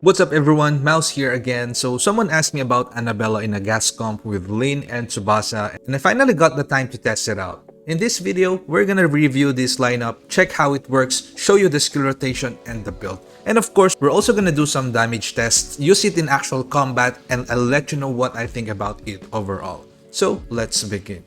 What's up everyone, Mouse here again. So someone asked me about Annabella in a gas comp with Lin and Tsubasa, and I finally got the time to test it out. In this video, we're gonna review this lineup, check how it works, show you the skill rotation and the build. And of course, we're also gonna do some damage tests, use it in actual combat, and I'll let you know what I think about it overall. So let's begin.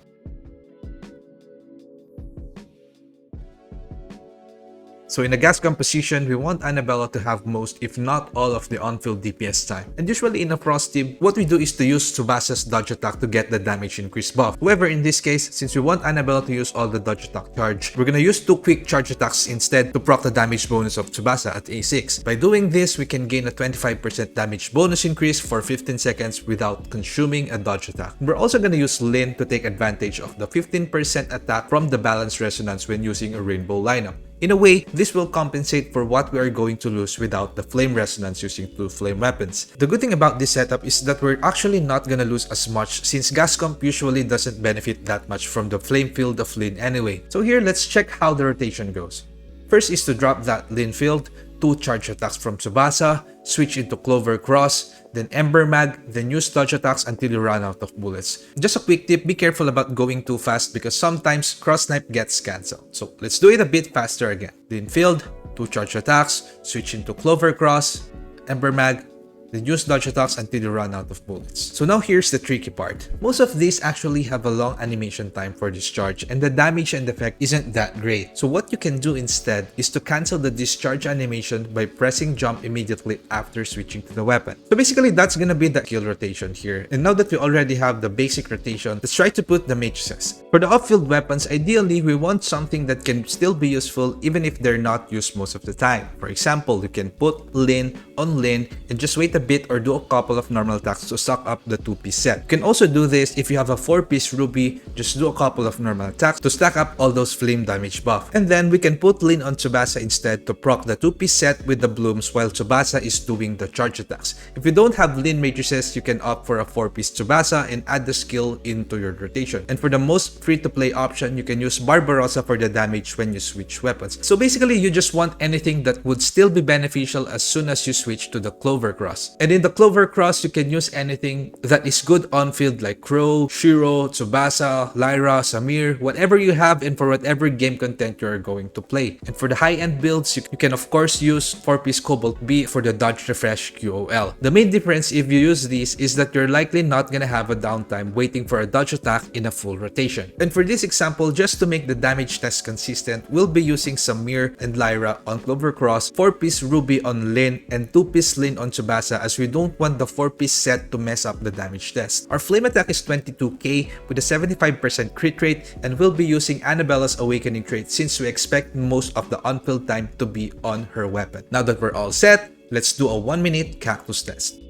So in a gas composition, we want Annabella to have most, if not all, of the on-field DPS time. And usually in a Frost team, what we do is to use Tsubasa's dodge attack to get the damage increase buff. However, in this case, since we want Annabella to use all the dodge attack charge, we're gonna use 2 quick charge attacks instead to proc the damage bonus of Tsubasa at A6. By doing this, we can gain a 25% damage bonus increase for 15 seconds without consuming a dodge attack. We're also gonna use Lin to take advantage of the 15% attack from the balanced resonance when using a rainbow lineup. In a way, this will compensate for what we are going to lose without the flame resonance using 2 flame weapons. The good thing about this setup is that we're actually not gonna lose as much since gas comp usually doesn't benefit that much from the flame field of Lin anyway. So here, let's check how the rotation goes. First is to drop that Lin field, 2 charge attacks from Tsubasa, switch into Clover Cross, then Ember Mag, then use dodge attacks until you run out of bullets. Just a quick tip, be careful about going too fast because sometimes cross snipe gets cancelled. So let's do it a bit faster again. Lin field, 2 charge attacks, switch into Clover Cross, Ember Mag, then use dodge attacks until you run out of bullets. So now here's the tricky part. Most of these actually have a long animation time for discharge and the damage and effect isn't that great. So what you can do instead is to cancel the discharge animation by pressing jump immediately after switching to the weapon. So basically that's gonna be the skill rotation here. And now that we already have the basic rotation, let's try to put the matrices. For the off-field weapons, ideally we want something that can still be useful even if they're not used most of the time. For example, you can put Lin on Lin and just wait a bit or do a couple of normal attacks to suck up the 2-piece set. You can also do this if you have a 4-piece Ruby, just do a couple of normal attacks to stack up all those flame damage buff. And then we can put Lin on Tsubasa instead to proc the 2-piece set with the blooms while Tsubasa is doing the charge attacks. If you don't have Lin matrices, you can opt for a 4-piece Tsubasa and add the skill into your rotation. And for the most free-to-play option, you can use Barbarossa for the damage when you switch weapons. So basically, you just want anything that would still be beneficial as soon as you switch to the Clover Cross. And in the Clover Cross, you can use anything that is good on field like Crow, Shiro, Tsubasa, Lyra, Samir, whatever you have and for whatever game content you are going to play. And for the high-end builds, you can of course use 4-piece Cobalt B for the dodge refresh QOL. The main difference if you use these is that you're likely not gonna have a downtime waiting for a dodge attack in a full rotation. And for this example, just to make the damage test consistent, we'll be using Samir and Lyra on Clover Cross, 4-piece Ruby on Lin, and 2-piece Lin on Tsubasa as we don't want the 4-piece set to mess up the damage test. Our flame attack is 22k with a 75% crit rate, and we'll be using Annabella's awakening trait since we expect most of the on-field time to be on her weapon. Now that we're all set, let's do a 1-minute Cactus Test.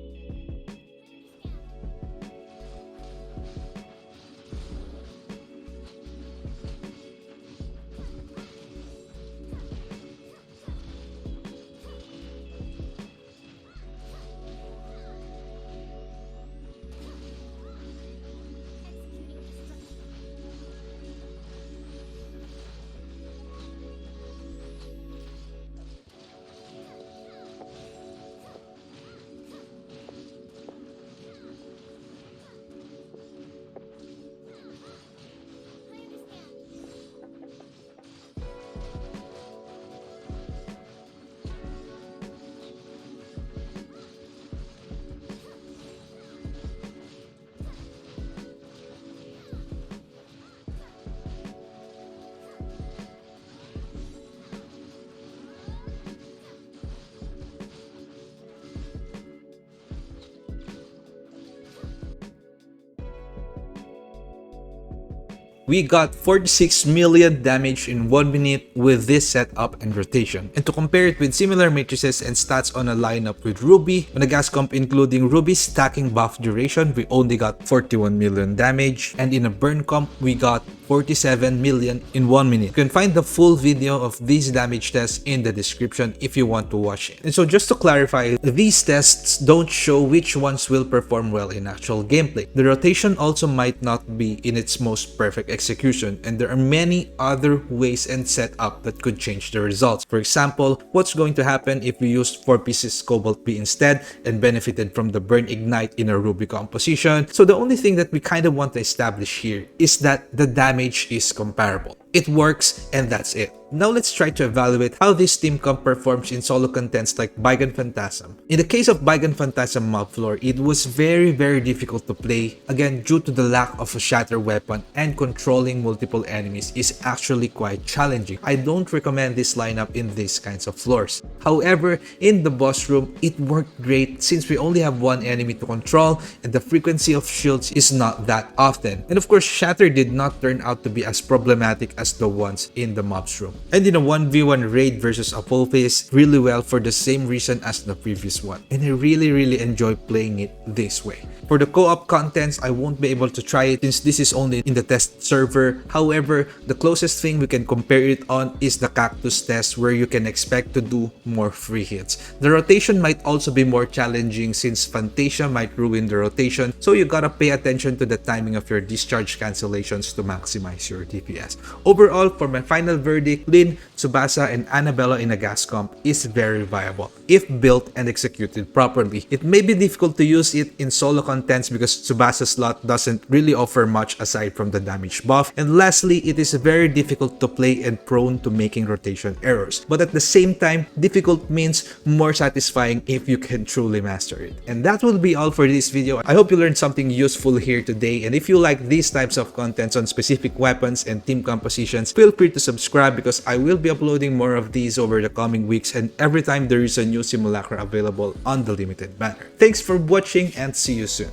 We got 46 million damage in 1 minute with this setup and rotation. And to compare it with similar matrices and stats on a lineup with Ruby, on a gas comp including Ruby's stacking buff duration, we only got 41 million damage. And in a burn comp, we got 47 million in 1 minute. You can find the full video of these damage tests in the description if you want to watch it. And so just to clarify, these tests don't show which ones will perform well in actual gameplay. The rotation also might not be in its most perfect execution, and there are many other ways and setup that could change the results. For example, what's going to happen if we used 4 pieces Cobalt B instead and benefited from the Burn Ignite in a Ruby composition? So the only thing that we kind of want to establish here is that the damage is comparable. It works, and that's it. Now let's try to evaluate how this team comp performs in solo contents like Bygone Phantasm. In the case of Bygone Phantasm mob floor, it was very difficult to play, again due to the lack of a shatter weapon, and controlling multiple enemies is actually quite challenging. I don't recommend this lineup in these kinds of floors. However, in the boss room, it worked great since we only have one enemy to control and the frequency of shields is not that often. And of course, shatter did not turn out to be as problematic as the ones in the mobs room. And in a 1v1 raid versus Apophis, really well for the same reason as the previous one. And I really enjoy playing it this way. For the co-op contents, I won't be able to try it since this is only in the test server. However, the closest thing we can compare it on is the Cactus Test, where you can expect to do more free hits. The rotation might also be more challenging since Phantasm might ruin the rotation, so you gotta pay attention to the timing of your discharge cancellations to maximize your DPS. Overall, for my final verdict, Lin, Tsubasa, and Annabella in a gas comp is very viable if built and executed properly. It may be difficult to use it in solo contents because Tsubasa's slot doesn't really offer much aside from the damage buff, and lastly, it is very difficult to play and prone to making rotation errors. But at the same time, difficult means more satisfying if you can truly master it. And that will be all for this video. I hope you learned something useful here today, and if you like these types of contents on specific weapons and team compositions, feel free to subscribe because I will be uploading more of these over the coming weeks and every time there is a new simulacra available on the limited banner. Thanks for watching and see you soon.